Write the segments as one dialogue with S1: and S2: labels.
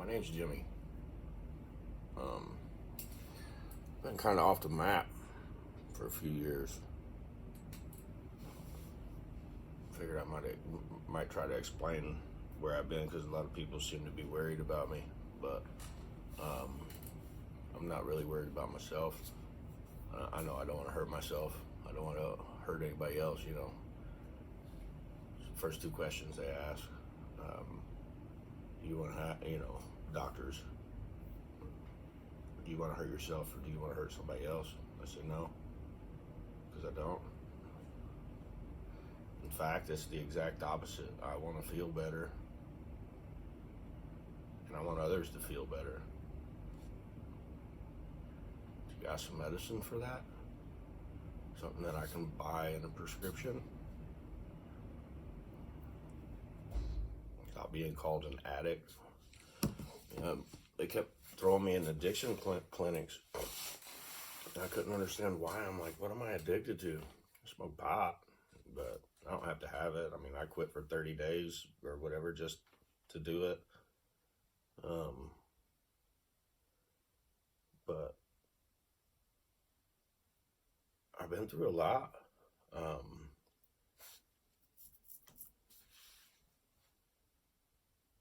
S1: My name's Jimmy. Um, been kind of off the map for a few years. Figured I might try to explain where I've been because a lot of people seem to be worried about me, but I'm not really worried about myself. I know I don't want to hurt myself. I don't want to hurt anybody else. First two questions they ask. You want to, doctors, do you want to hurt yourself or do you want to hurt somebody else? I say no, because I don't. In fact, it's the exact opposite. I want to feel better, and I want others to feel better. You got some medicine for that? Something that I can buy in a prescription without being called an addict? They kept throwing me in addiction clinics. I couldn't understand why. I'm like, what am I addicted to? I smoke pot, but I don't have to have it. I mean, I quit for 30 days or whatever just to do it. But I've been through a lot.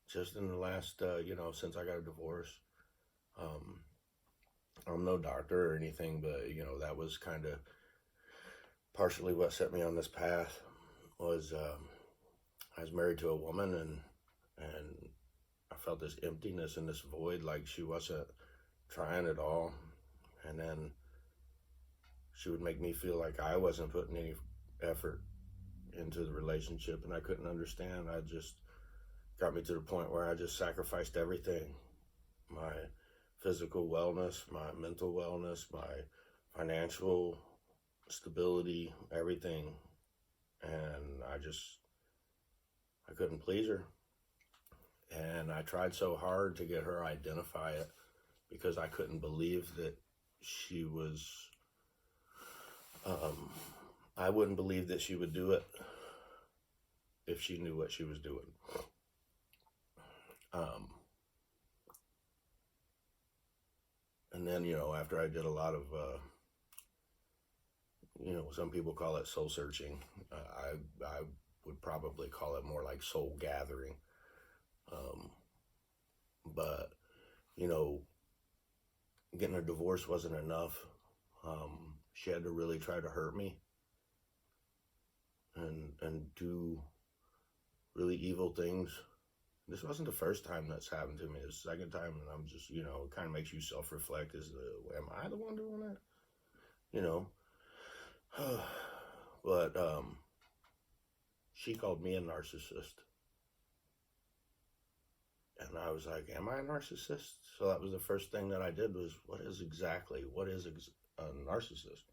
S1: Just in the last, since I got a divorce, I'm no doctor or anything, but, that was kind of partially what set me on this path was I was married to a woman and I felt this emptiness and this void, like she wasn't trying at all. And then she would make me feel like I wasn't putting any effort into the relationship, and I couldn't understand. I just got me to the point where I just sacrificed everything. My physical wellness, my mental wellness, my financial stability, everything. And I couldn't please her. And I tried so hard to get her to identify it because I couldn't believe that she was, I wouldn't believe that she would do it if she knew what she was doing. And then, after I did a lot of, some people call it soul searching. I would probably call it more like soul gathering. But, getting a divorce wasn't enough. She had to really try to hurt me and do really evil things. This wasn't the first time that's happened to me. It's the second time, and I'm just, it kind of makes you self-reflect. Am I the one doing that? But she called me a narcissist. And I was like, am I a narcissist? So that was the first thing that I did was, what is a narcissist?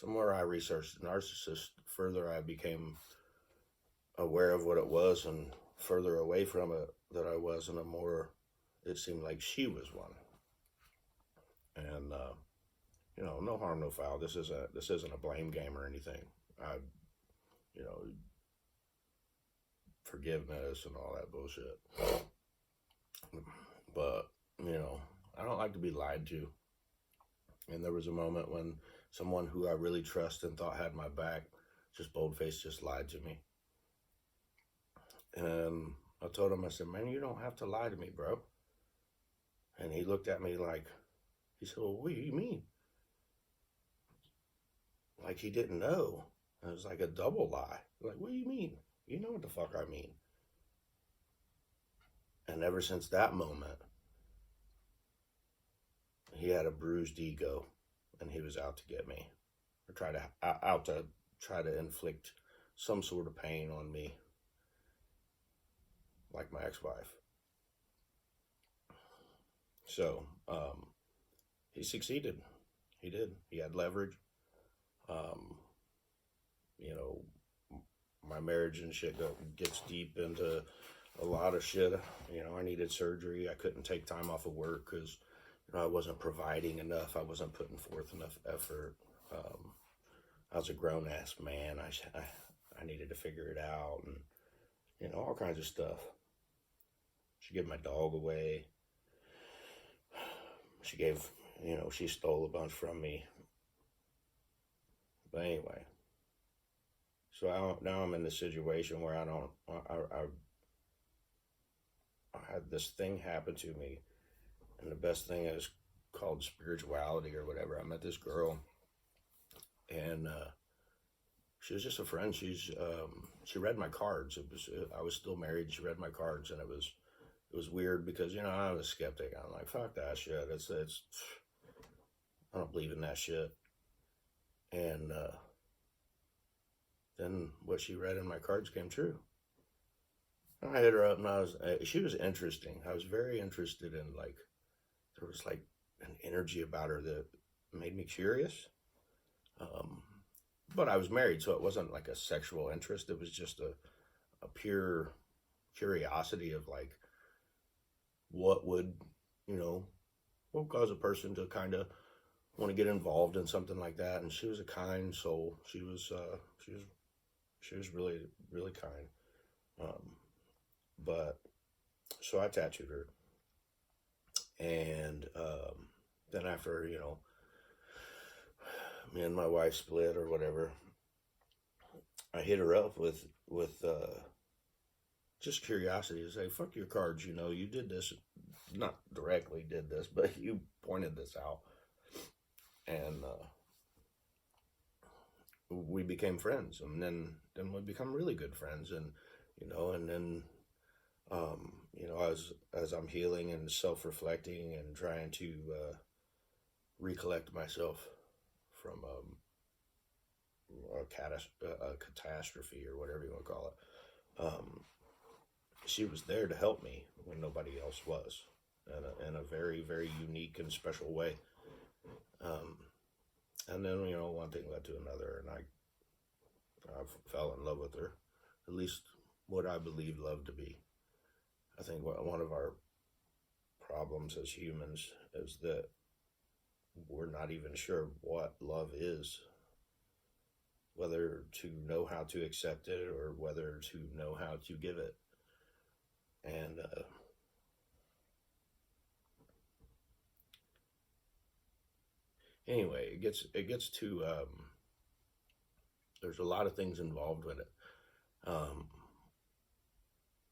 S1: The more I researched narcissist, further I became aware of what it was, and further away from it that I was, and the more it seemed like she was one. And no harm, no foul. This isn't a blame game or anything. Forgiveness and all that bullshit. But I don't like to be lied to. And there was a moment when someone who I really trust and thought had my back just bold-faced just lied to me. And I told him, I said, man, you don't have to lie to me, bro. And he looked at me like, he said, well, what do you mean? Like he didn't know. It was like a double lie. Like, what do you mean? You know what the fuck I mean. And ever since that moment, he had a bruised ego, and he was out to get me, or try to inflict some sort of pain on me, like my ex-wife. So he succeeded. He did. He had leverage. My marriage and shit gets deep into a lot of shit. I needed surgery. I couldn't take time off of work because I wasn't providing enough. I wasn't putting forth enough effort. I was a grown-ass man. I needed to figure it out, and all kinds of stuff. Should give my dog away. she gave, she stole a bunch from me. But anyway, so now I'm in this situation where I had this thing happen to me, and the best thing is called spirituality or whatever. I met this girl, and she was just a friend. She read my cards. I was still married. She read my cards, and it was weird because I was a skeptic. I'm like, fuck that shit. It's I don't believe in that shit. And then what she read in my cards came true. And I hit her up, and she was interesting. I was very interested in, like, there was like an energy about her that made me curious. But I was married, so it wasn't like a sexual interest. It was just a pure curiosity of, like, what would, what would cause a person to kind of want to get involved in something like that. And she was a kind soul. She was really, really kind. But so I tattooed her, and then after me and my wife split or whatever, I hit her up with just curiosity to say, fuck your cards, you did this, not directly did this, but you pointed this out. And we became friends, and then we become really good friends. And and then as I'm healing and self-reflecting and trying to recollect myself from a catastrophe or whatever you want to call it, she was there to help me when nobody else was, in a very, very unique and special way. And then one thing led to another, and I fell in love with her, at least what I believe love to be. I think one of our problems as humans is that we're not even sure what love is, whether to know how to accept it or whether to know how to give it. And anyway, it gets to there's a lot of things involved with it.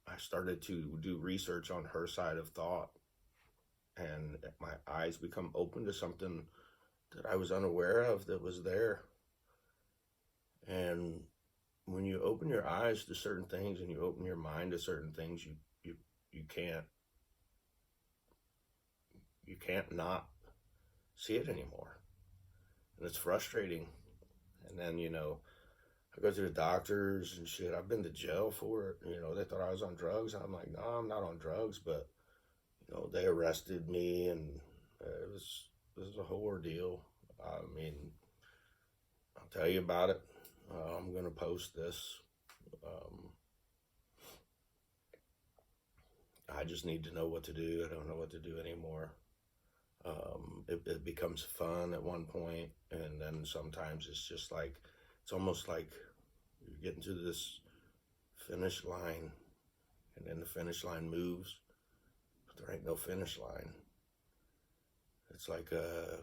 S1: I started to do research on her side of thought, and my eyes become open to something that I was unaware of that was there. And when you open your eyes to certain things and you open your mind to certain things, you can't not see it anymore. And it's frustrating. And then, I go to the doctors and shit. I've been to jail for it. They thought I was on drugs. I'm like, no, I'm not on drugs. But, they arrested me, and it was a whole ordeal. I mean, I'll tell you about it. I'm going to post this. I just need to know what to do. I don't know what to do anymore. It becomes fun at one point, and then sometimes it's just like, it's almost like you're getting to this finish line, and then the finish line moves, but there ain't no finish line. It's like a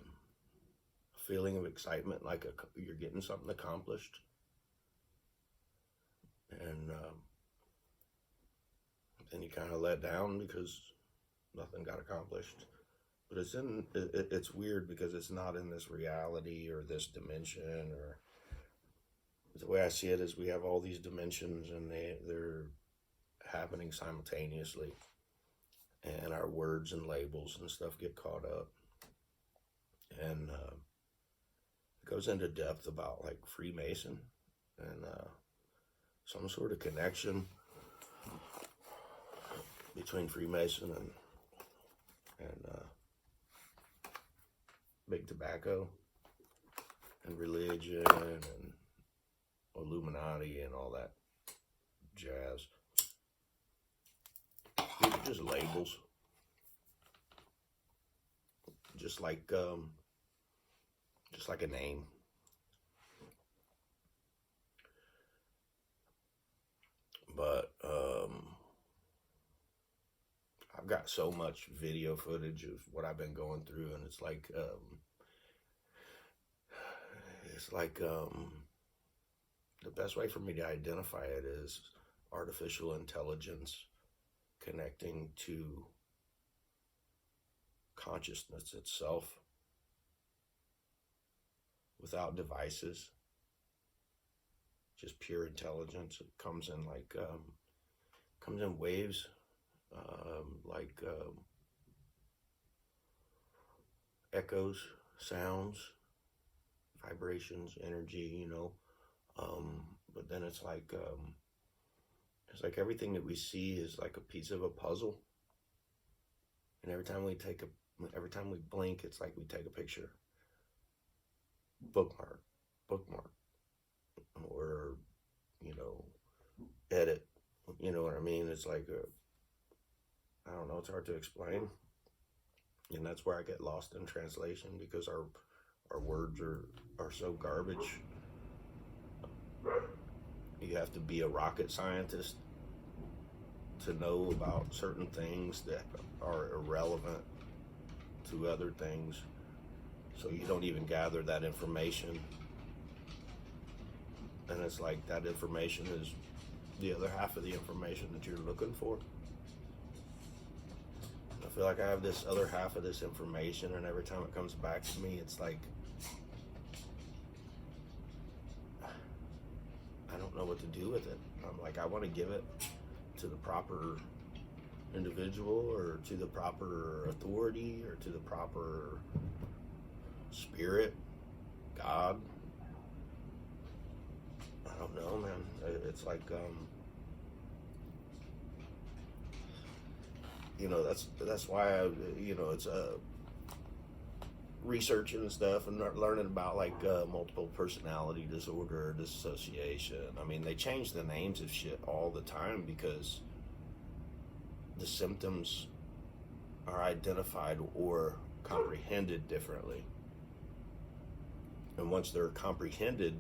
S1: feeling of excitement, like you're getting something accomplished, and then you kind of let down because nothing got accomplished. But it's weird because it's not in this reality or this dimension, or the way I see it is we have all these dimensions and they're happening simultaneously, and our words and labels and stuff get caught up, and it goes into depth about like Freemason and some sort of connection between Freemason and big tobacco and religion and Illuminati and all that jazz. These are just labels, just like a name. But I've got so much video footage of what I've been going through, and it's like the best way for me to identify it is artificial intelligence connecting to consciousness itself without devices, just pure intelligence. It comes in comes in waves, like echoes, sounds, vibrations, energy, but then it's like everything that we see is like a piece of a puzzle, and every time we blink, it's like we take a picture, bookmark, or edit. You know what I mean? It's like I don't know. It's hard to explain, and that's where I get lost in translation, because our words are so garbage. You have to be a rocket scientist to know about certain things that are irrelevant to other things, so you don't even gather that information. And it's like that information is the other half of the information that you're looking for. I feel like I have this other half of this information, and every time it comes back to me, it's like I don't know what to do with it. I'm like, I want to give it to the proper individual, or to the proper authority, or to the proper spirit, God. I don't know, man. It's like, that's why it's researching and stuff, and learning about multiple personality disorder, dissociation. I mean, they change the names of shit all the time because the symptoms are identified or comprehended differently. And once they're comprehended,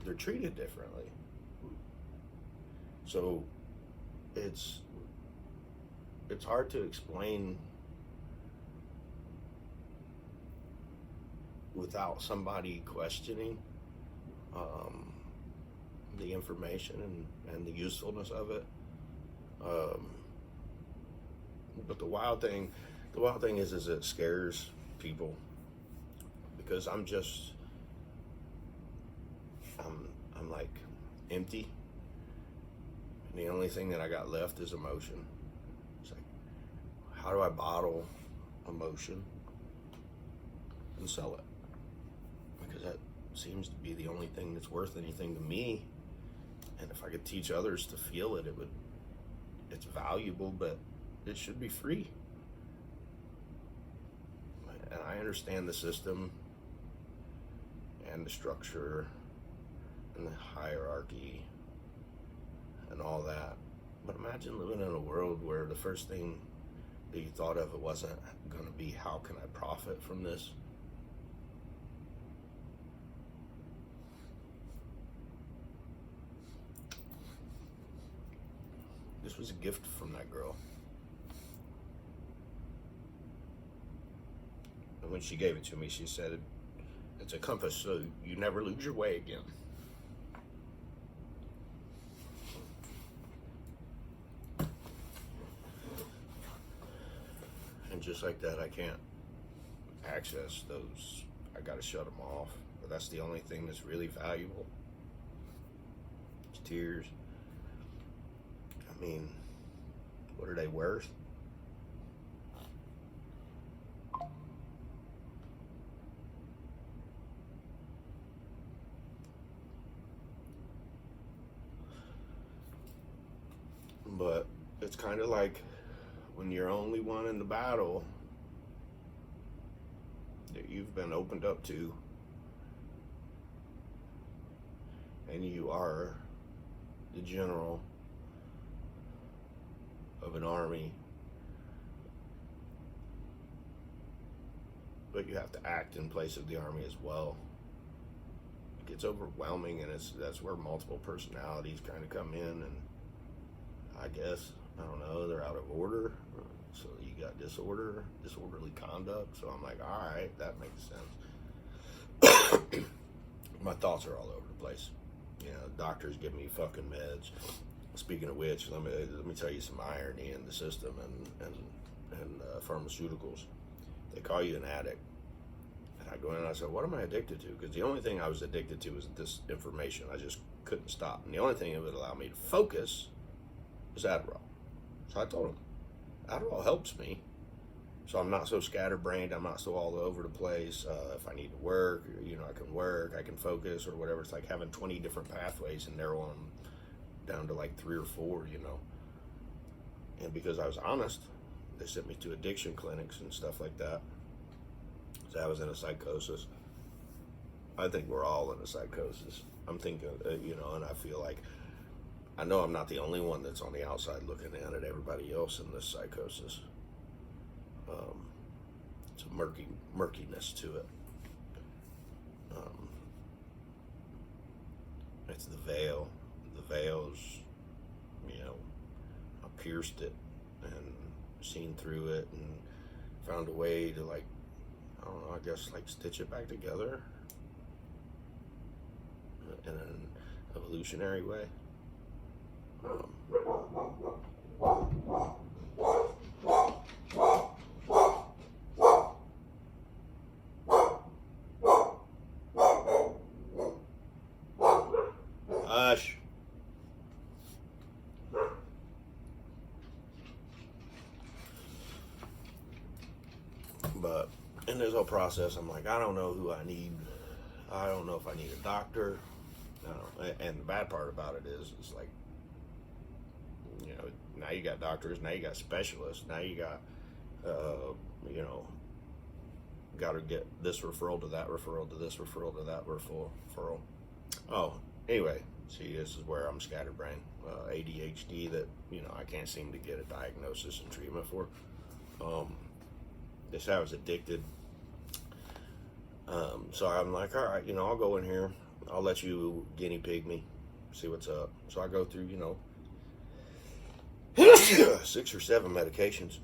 S1: they're treated differently. So it's hard to explain without somebody questioning the information and the usefulness of it. But the wild thing is it scares people, because I'm like empty, and the only thing that I got left is emotion. It's like, how do I bottle emotion and sell it? Because that seems to be the only thing that's worth anything to me. And if I could teach others to feel it, it's valuable, but it should be free. And I understand the system and the structure and the hierarchy and all that. But imagine living in a world where the first thing that you thought of, it wasn't going to be, how can I profit from this? This was a gift from that girl. And when she gave it to me, she said, it's a compass so you never lose your way again. And just like that, I can't access those. I gotta shut them off. But that's the only thing that's really valuable. It's tears. I mean, what are they worth? But it's kind of like when you're only one in the battle that you've been opened up to, and you are the general of an army, but you have to act in place of the army as well. It gets overwhelming, and that's where multiple personalities kind of come in, and I guess I don't know, they're out of order. So you got disorderly conduct. So I'm like, all right, that makes sense. My thoughts are all over the place. You know, doctors give me fucking meds. Speaking of which, let me tell you some irony in the system and pharmaceuticals. They call you an addict. And I go in and I said, what am I addicted to? Because the only thing I was addicted to was this information. I just couldn't stop. And the only thing that would allow me to focus was Adderall. So I told him, Adderall helps me. So I'm not so scatterbrained. I'm not so all over the place. If I need to work, you know, I can work, I can focus or whatever. It's like having 20 different pathways and narrow them down to like 3 or 4, you know. And because I was honest, they sent me to addiction clinics and stuff like that. So I was in a psychosis. I think we're all in a psychosis. I'm thinking, you know, and I feel like, I know I'm not the only one that's on the outside looking in at everybody else in this psychosis. It's a murkiness to it. It's the veil. The veil's, you know, I pierced it and seen through it and found a way to, like, I don't know, I guess like stitch it back together in an evolutionary way. Hush. But in this whole process, I'm like, I don't know who I need. I don't know if I need a doctor. And the bad part about it is, it's like, you know, now you got doctors, now you got specialists, now you got, you know, got to get this referral to that referral to this referral to that referral. Oh, anyway, see, this is where I'm scatterbrained. ADHD that, you know, I can't seem to get a diagnosis and treatment for. This I was addicted. So I'm like, all right, you know, I'll go in here. I'll let you guinea pig me, see what's up. So I go through, you know, 6 or 7 medications,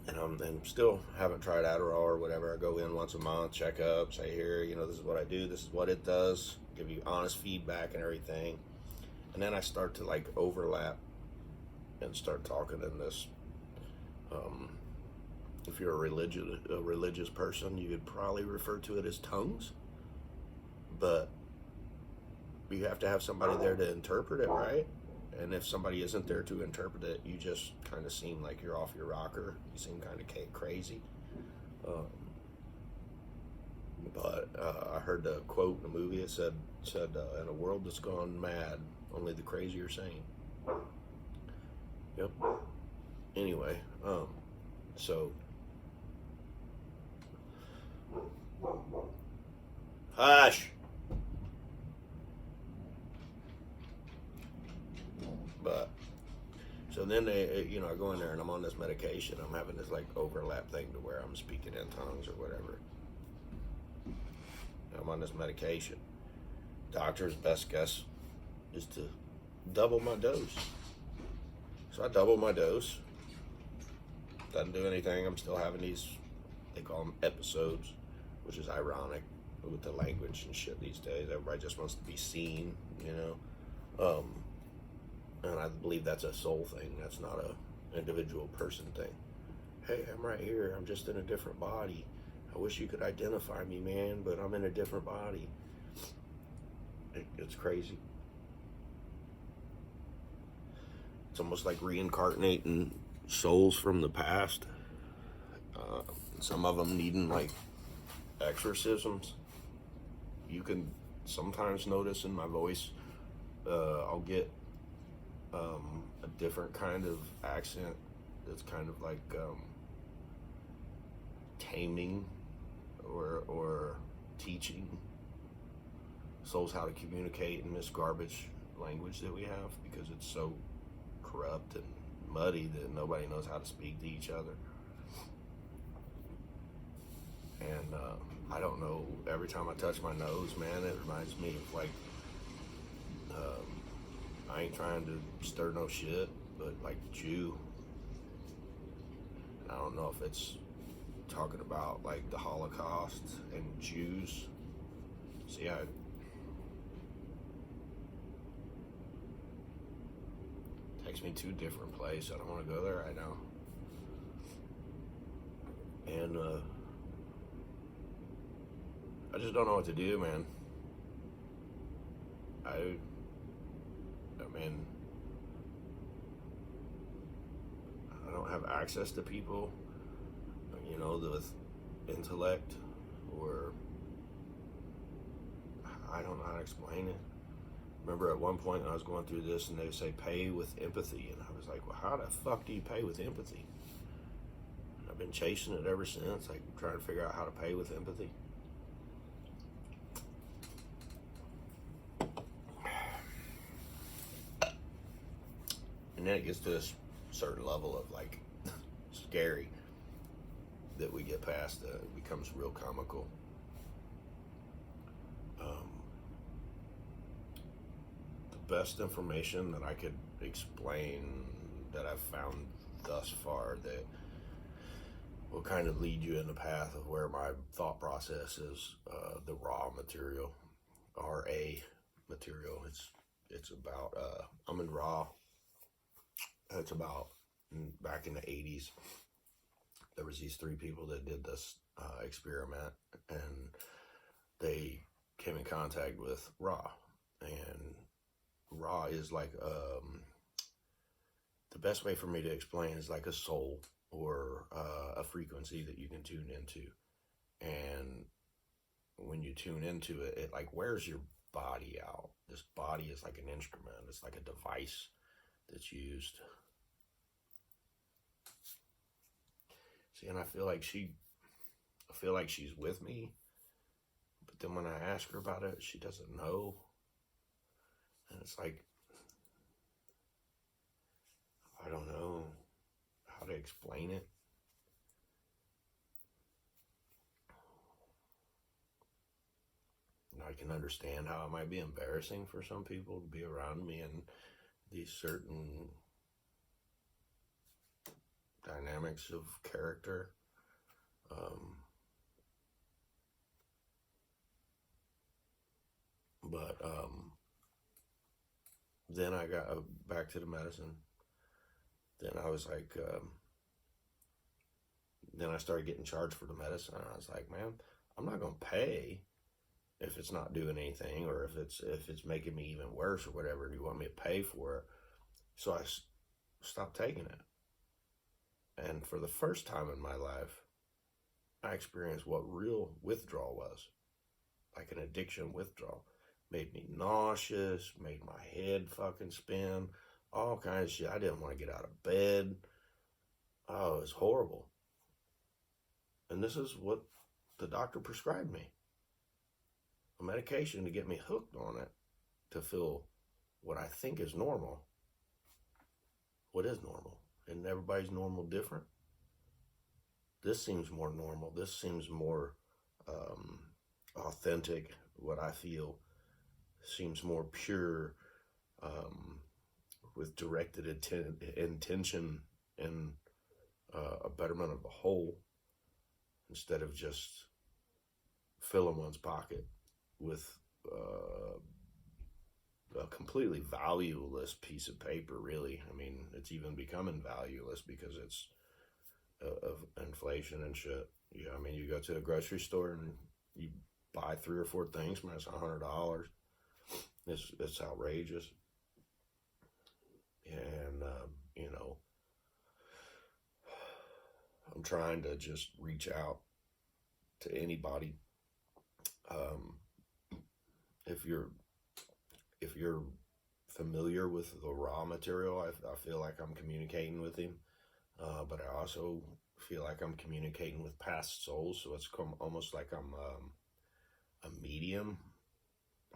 S1: and still haven't tried Adderall or whatever. I go in once a month, check up, say, here, you know, this is what I do, this is what it does, give you honest feedback and everything. And then I start to like overlap and start talking in this. If you're a religious person, you could probably refer to it as tongues, but you have to have somebody there to interpret it, right? And if somebody isn't there to interpret it, you just kind of seem like you're off your rocker. You seem kind of crazy. But I heard the quote in the movie. It said, in a world that's gone mad, only the crazy are sane. Yep. Anyway, so hush. But so then they, you know, I go in there and I'm on this medication. I'm having this like overlap thing to where I'm speaking in tongues or whatever. I'm on this medication. Doctor's best guess is to double my dose. So I double my dose. Doesn't do anything. I'm still having these, they call them episodes, which is ironic with the language and shit these days. Everybody just wants to be seen, you know. And I believe that's a soul thing. That's not a individual person thing. Hey, I'm right here. I'm just in a different body. I wish you could identify me, man, but I'm in a different body. It's crazy. It's almost like reincarnating souls from the past. Some of them needing like exorcisms. You can sometimes notice in my voice, I'll get a different kind of accent that's kind of like taming or teaching souls how to communicate in this garbage language that we have, because it's so corrupt and muddy that nobody knows how to speak to each other. And I don't know, every time I touch my nose, man, it reminds me of like, I ain't trying to stir no shit, but like Jew. And I don't know if it's talking about like the Holocaust and Jews. See, takes me to a different place. I don't want to go there right now. And I just don't know what to do, man. I mean, I don't have access to people, you know, with intellect, or I don't know how to explain it. Remember at one point I was going through this and they would say pay with empathy, and I was like, well, how the fuck do you pay with empathy? I've been chasing it ever since, like trying to figure out how to pay with empathy. And then it gets to a certain level of like scary that we get past. It becomes real comical. The best information that I could explain that I've found thus far that will kind of lead you in the path of where my thought process is, the raw material, RA material. It's about Amun Ra. It's about back in the 80s. There was these 3 people that did this experiment, and they came in contact with Ra. And Ra is like the best way for me to explain is like a soul, or a frequency that you can tune into. And when you tune into it, it like wears your body out. This body is like an instrument. It's like a device that's used. See, and I feel like she's with me, but then when I ask her about it, she doesn't know. And it's like, I don't know how to explain it. And I can understand how it might be embarrassing for some people to be around me in these certain dynamics of character. But then I got back to the medicine. Then I was like, then I started getting charged for the medicine. And I was like, man, I'm not going to pay if it's not doing anything, or if it's making me even worse or whatever, and you want me to pay for it. So I stopped taking it. And for the first time in my life, I experienced what real withdrawal was. Like an addiction withdrawal. Made me nauseous, made my head fucking spin, all kinds of shit. I didn't want to get out of bed. Oh, it was horrible. And this is what the doctor prescribed me. A medication to get me hooked on it, to feel what I think is normal. What is normal? Isn't everybody's normal different? This seems more normal. This seems more authentic. What I feel seems more pure, with directed intention and a betterment of the whole, instead of just filling one's pocket with a completely valueless piece of paper, really. I mean, it's even becoming valueless because it's of inflation and shit. Yeah, I mean, you go to a grocery store and you buy 3 or 4 things, man, it's $100. It's outrageous. And, you know, I'm trying to just reach out to anybody. If you're familiar with the raw material, I feel like I'm communicating with him. But I also feel like I'm communicating with past souls. So it's almost like I'm a medium.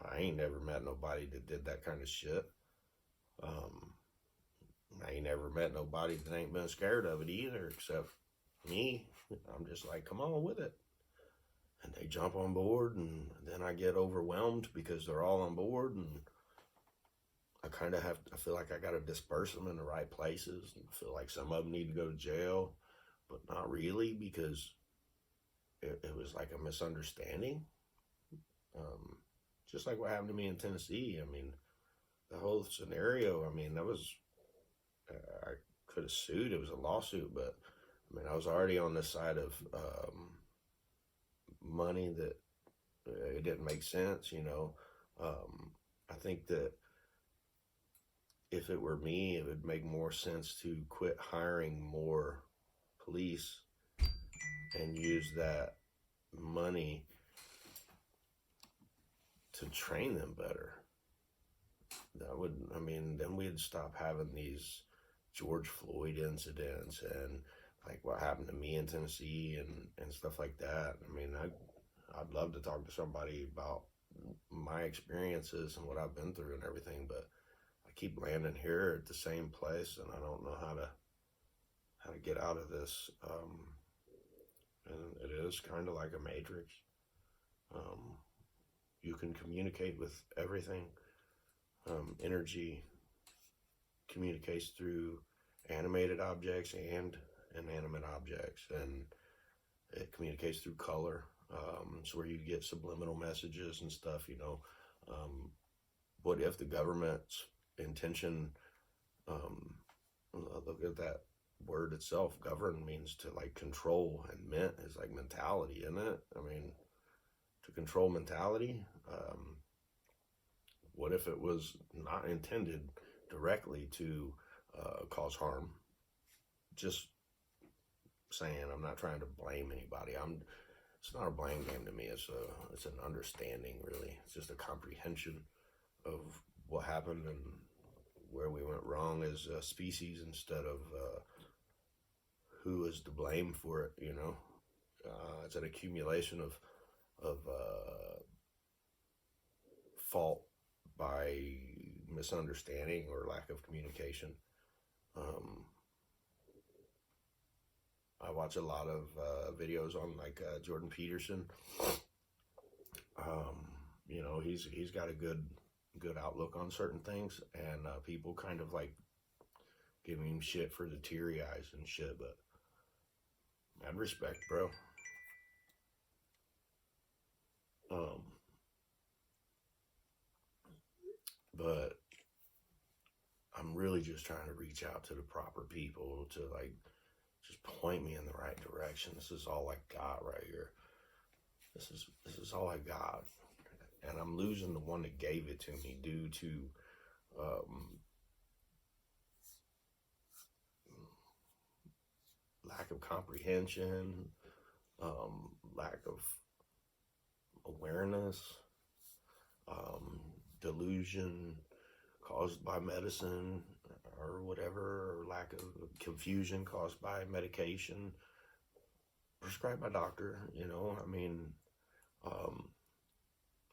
S1: I ain't never met nobody that did that kind of shit. I ain't never met nobody that ain't been scared of it either, except me. I'm just like, come on with it. And they jump on board, and then I get overwhelmed because they're all on board, and I kind of I feel like I got to disperse them in the right places. And I feel like some of them need to go to jail, but not really, because it was like a misunderstanding. Um, just like what happened to me in Tennessee. I mean, the whole scenario, I mean, that was, I could have sued. It was a lawsuit, but I mean, I was already on the side of money that it didn't make sense, you know. I think that if it were me, it would make more sense to quit hiring more police and use that money to train them better. That would, I mean, then we'd stop having these George Floyd incidents and like what happened to me in Tennessee and stuff like that. I mean, I'd love to talk to somebody about my experiences and what I've been through and everything, but I keep landing here at the same place, and I don't know how to get out of this. And it is kind of like a matrix. You can communicate with everything. Energy communicates through animated objects and inanimate objects, and it communicates through color. It's where you get subliminal messages and stuff, you know. What if the government's intention, look at that word itself, govern means to like control, and ment is like mentality, isn't it? I mean, to control mentality, what if it was not intended directly to cause harm? Just saying, I'm not trying to blame anybody. It's not a blame game to me. It's an understanding, really. It's just a comprehension of what happened and where we went wrong as a species, instead of who is to blame for it. You know, it's an accumulation of fault by misunderstanding or lack of communication. I watch a lot of videos on like Jordan Peterson. You know, he's got a good outlook on certain things, and people kind of like giving him shit for the teary eyes and shit, but mad respect, bro. But I'm really just trying to reach out to the proper people to like just point me in the right direction. This is all I got right here. This is all I got, and I'm losing the one that gave it to me due to lack of comprehension, lack of awareness, delusion caused by medicine or whatever, or lack of confusion caused by medication prescribed by doctor. You know, I mean,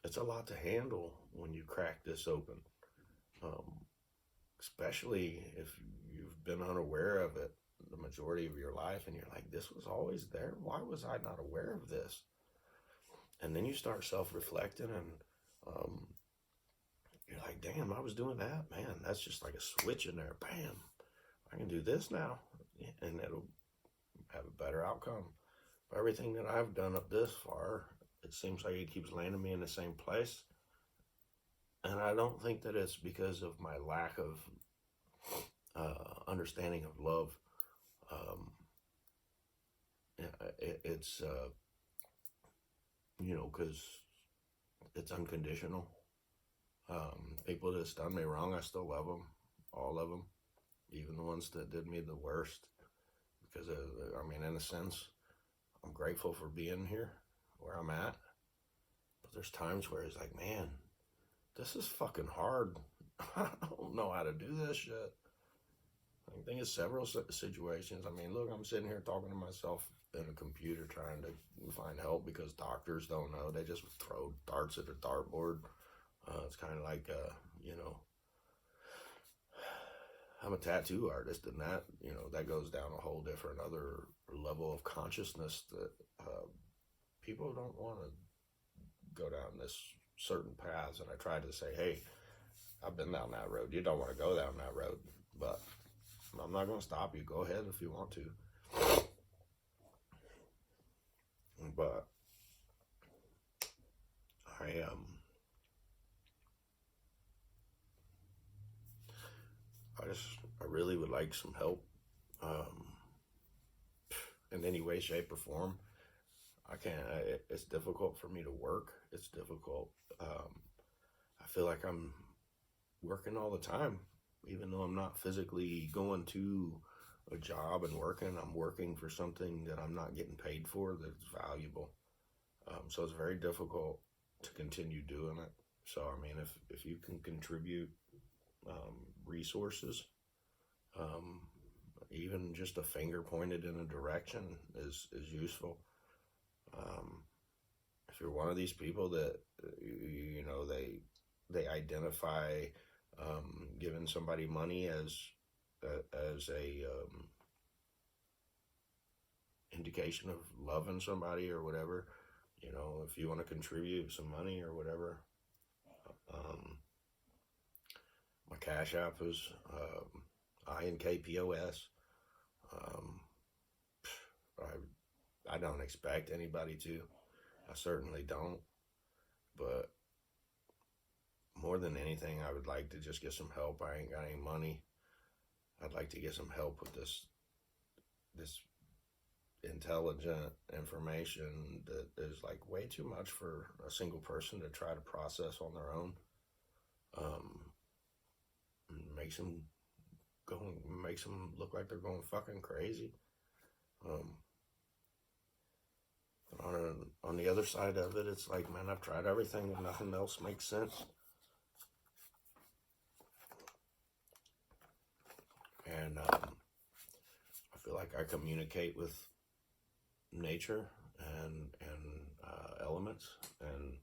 S1: it's a lot to handle when you crack this open, especially if you've been unaware of it the majority of your life, and you're like, this was always there. Why was I not aware of this? And then you start self-reflecting, and you're like, damn, I was doing that, man. That's just like a switch in there. Bam, I can do this now, and it'll have a better outcome. For everything that I've done up this far, it seems like it keeps landing me in the same place. And I don't think that it's because of my lack of understanding of love. It's you know, because it's unconditional. People that's done me wrong, I still love them, all of them, even the ones that did me the worst. Because I mean, in a sense, I'm grateful for being here where I'm at. But there's times where it's like, man, this is fucking hard. I don't know how to do this shit. I think it's several situations. I mean, look, I'm sitting here talking to myself in a computer trying to find help because doctors don't know. They just throw darts at a dartboard. It's kind of like, you know, I'm a tattoo artist, and that, you know, that goes down a whole different other level of consciousness that people don't want to go down this certain paths. And I try to say, hey, I've been down that road. You don't want to go down that road, but I'm not going to stop you. Go ahead if you want to. But I I really would like some help, in any way, shape, or form. I can't. It's difficult for me to work. It's difficult. I feel like I'm working all the time, even though I'm not physically going to a job and working. I'm working for something that I'm not getting paid for that's valuable. So it's very difficult to continue doing it. So I mean, if you can contribute resources, um, even just a finger pointed in a direction is useful. Um, if you're one of these people that you know they identify giving somebody money as a indication of loving somebody or whatever, you know, if you want to contribute some money or whatever, um, my Cash App is INKPOS. Um, I don't expect anybody to. I certainly don't. But more than anything, I would like to just get some help. I ain't got any money. I'd like to get some help with this intelligent information that is like way too much for a single person to try to process on their own. Makes them look like they're going fucking crazy. On the other side of it, it's like, man, I've tried everything and nothing else makes sense. And I feel like I communicate with nature and elements and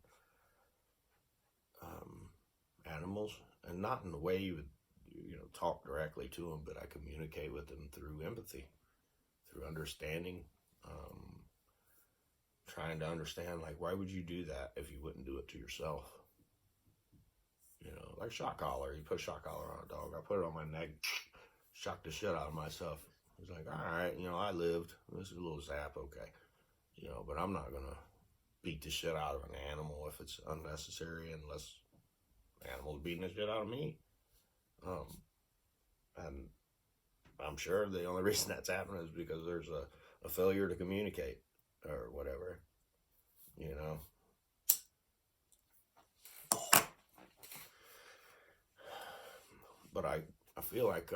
S1: animals, and not in the way you would, talk directly to them, but I communicate with them through empathy, through understanding, trying to understand, like, why would you do that if you wouldn't do it to yourself? Like shock collar. You put shock collar on a dog. I put it on my neck, shocked the shit out of myself. It's like, all right, I lived. This is a little zap, okay. But I'm not going to beat the shit out of an animal if it's unnecessary, unless the animal's beating the shit out of me. And I'm sure the only reason that's happening is because there's a failure to communicate or whatever, But I feel like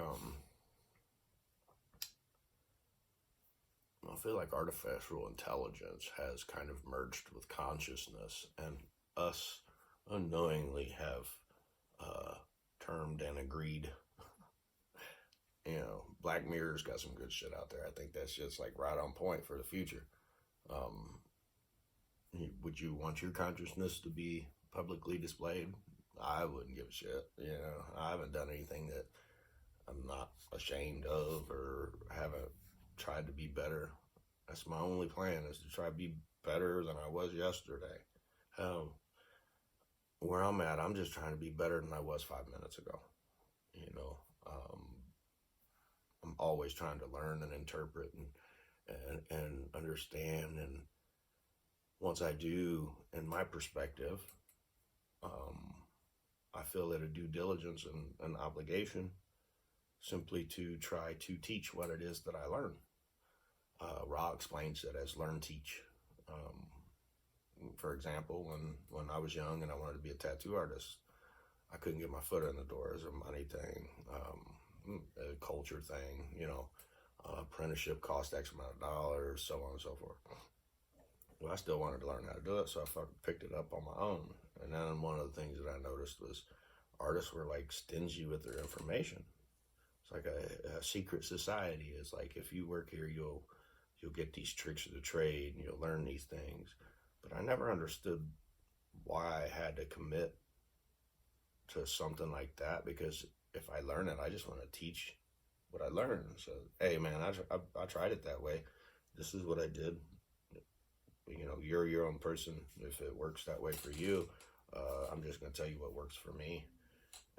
S1: artificial intelligence has kind of merged with consciousness, and us unknowingly have termed and agreed. Black Mirror's got some good shit out there. I think that's just like right on point for the future. Would you want your consciousness to be publicly displayed? I wouldn't give a shit. I haven't done anything that I'm not ashamed of, or haven't tried to be better. That's my only plan, is to try to be better than I was yesterday. Where I'm at, I'm just trying to be better than I was 5 minutes ago. I'm always trying to learn and interpret and understand. And once I do, in my perspective, I feel that a due diligence and an obligation simply to try to teach what it is that I learn. Ra explains it as learn, teach. For example, when I was young and I wanted to be a tattoo artist, I couldn't get my foot in the door. As a money thing, a culture thing, apprenticeship cost X amount of dollars, so on and so forth. Well, I still wanted to learn how to do it, so I fucking picked it up on my own. And then one of the things that I noticed was artists were like stingy with their information. It's like a secret society. It's like, if you work here, you'll get these tricks of the trade and you'll learn these things. But I never understood why I had to commit to something like that, because if I learn it, I just want to teach what I learned. So, hey man, I tried it that way. This is what I did. You're your own person. If it works that way for you, I'm just going to tell you what works for me.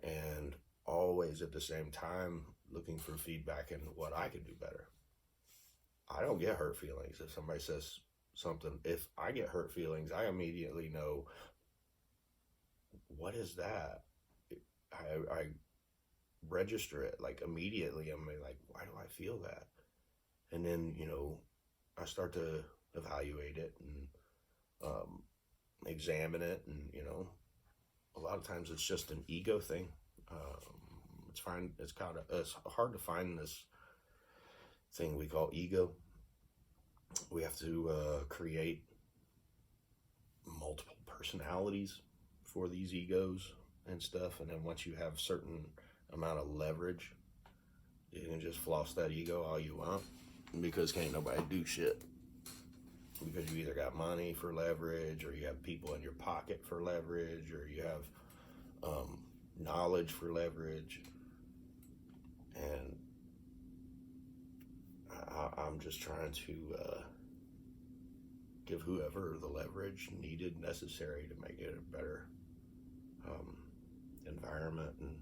S1: and always at the same time looking for feedback and what I could do better. I don't get hurt feelings if somebody says something. If I get hurt feelings, I immediately know, what is that? I register it like immediately. I'm like, why do I feel that? And then, I start to evaluate it and examine it. And, a lot of times it's just an ego thing. It's hard to find this thing we call ego. We have to create multiple personalities for these egos and stuff. And then once you have certain amount of leverage, you can just floss that ego all you want, because can't nobody do shit. Because you either got money for leverage, or you have people in your pocket for leverage, or you have knowledge for leverage. And I'm just trying to give whoever the leverage needed, necessary to make it a better environment and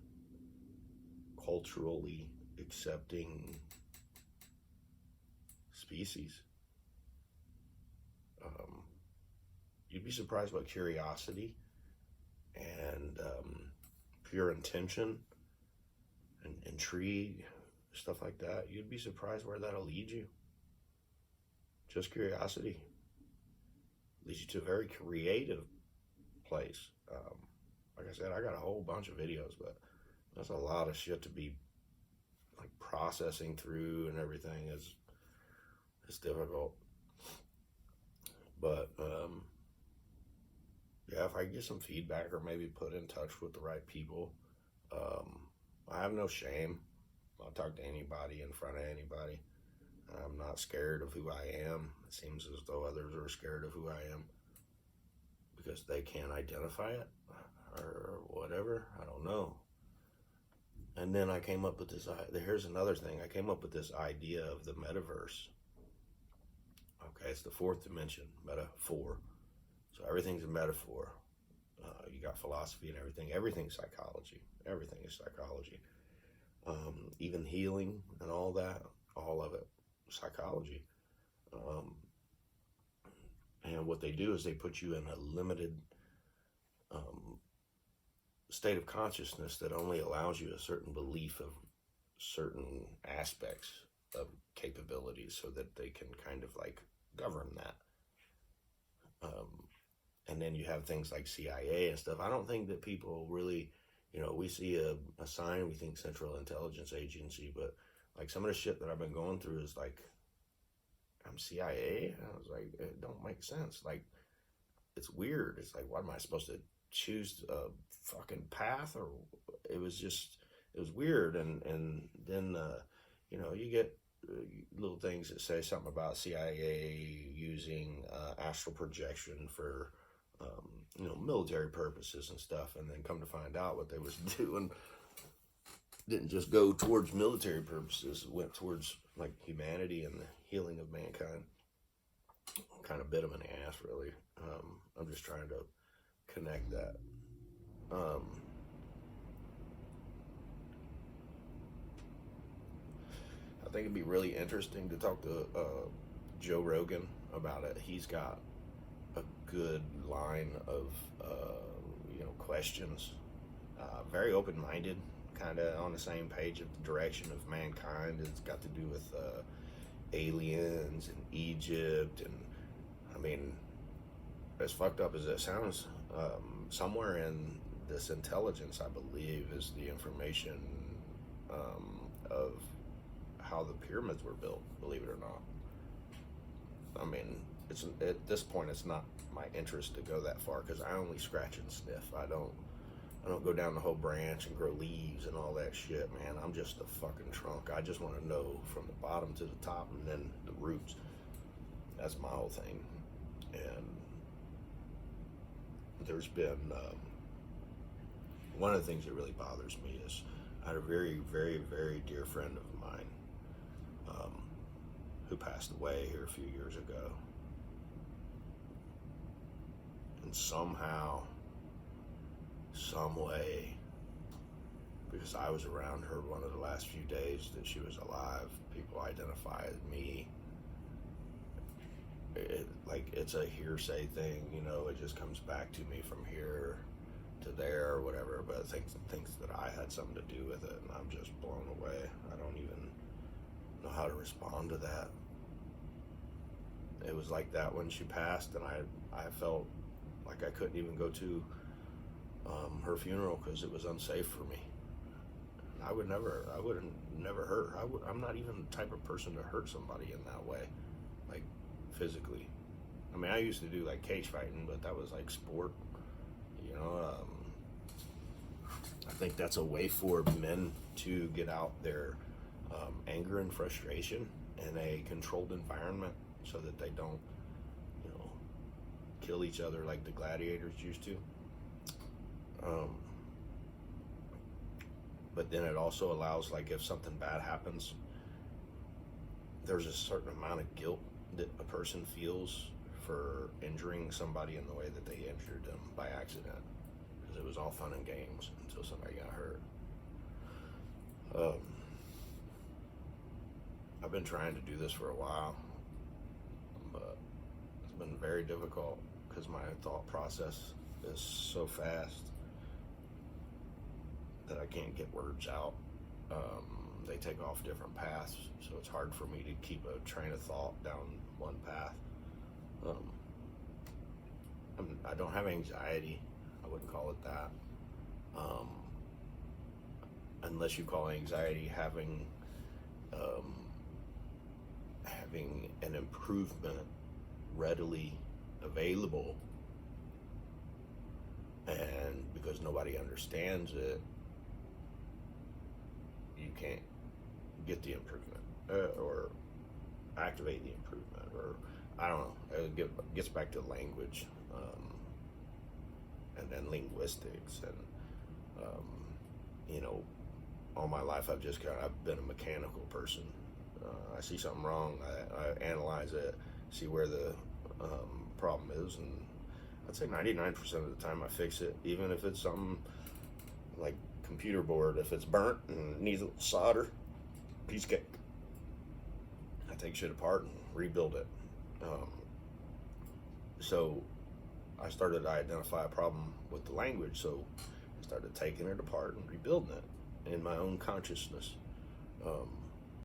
S1: culturally accepting species. You'd be surprised what curiosity and pure intention and intrigue, stuff like that, you'd be surprised where that'll lead you. Just curiosity leads you to a very creative place. Like I said, I got a whole bunch of videos, but that's a lot of shit to be like processing through, and everything is difficult. But yeah, if I get some feedback or maybe put in touch with the right people, I have no shame. I'll talk to anybody in front of anybody. I'm not scared of who I am. It seems as though others are scared of who I am because they can't identify it or whatever. I don't know. And then I came up with this, here's another thing. I came up with this idea of the metaverse. Okay, it's the fourth dimension, metaphor. So everything's a metaphor. You got philosophy and everything. Everything's psychology. Everything is psychology. Even healing and all that, all of it, psychology. And what they do is they put you in a limited state of consciousness that only allows you a certain belief of certain aspects of capabilities, so that they can kind of like govern that. And then you have things like CIA and stuff. I don't think that people really, we see a sign, we think Central Intelligence Agency, but like some of the shit that I've been going through is like, I'm CIA? I was like, it don't make sense. Like, it's weird. It's like, what am I supposed to choose a fucking path? Or it was weird. And then, you get little things that say something about CIA using astral projection for, military purposes and stuff. And then come to find out what they was doing didn't just go towards military purposes. It went towards like humanity and the healing of mankind. Kind of bit them in the ass, really. I'm just trying to connect that. I think it'd be really interesting to talk to Joe Rogan about it. He's got a good line of questions. Very open-minded, kind of on the same page of the direction of mankind. It's got to do with aliens and Egypt, and I mean, as fucked up as it sounds, somewhere in this intelligence, I believe, is the information of how the pyramids were built, believe it or not. I mean, at this point, it's not my interest to go that far, because I only scratch and sniff. I don't go down the whole branch and grow leaves and all that shit, man. I'm just a fucking trunk. I just want to know from the bottom to the top, and then the roots. That's my whole thing. And there's been one of the things that really bothers me is I had a very, very, very dear friend of mine who passed away here a few years ago. And somehow, some way, because I was around her one of the last few days that she was alive. People identify me. Like it's a hearsay thing, you know. It just comes back to me from here to there or whatever. But thinks that I had something to do with it, and I'm just blown away. I don't even know how to respond to that. It was like that when she passed, and I felt like I couldn't even go to her funeral because it was unsafe for me. I would never hurt her. I'm not even the type of person to hurt somebody in that way, like physically. I mean, I used to do like cage fighting, but that was like sport, you know. I think that's a way for men to get out their anger and frustration in a controlled environment, so that they don't, you know, kill each other like the gladiators used to. But then it also allows, like, if something bad happens, there's a certain amount of guilt that a person feels for injuring somebody in the way that they injured them by accident, because it was all fun and games until somebody got hurt. I've been trying to do this for a while, but it's been very difficult because my thought process is so fast that I can't get words out. They take off different paths, so it's hard for me to keep a train of thought down one path. I don't have anxiety. I wouldn't call it that. Unless you call anxiety having an improvement readily available, and because nobody understands it, you can't get the improvement or activate the improvement, or I don't know. It gets back to language, and then linguistics, and you know, all my life I've been a mechanical person. I see something wrong, I analyze it, see where the problem is, and I'd say 99% of the time I fix it, even if it's something like computer board. If it's burnt and needs a little solder, piece of cake. I take shit apart and rebuild it. So I started to identify a problem with the language, so I started taking it apart and rebuilding it in my own consciousness.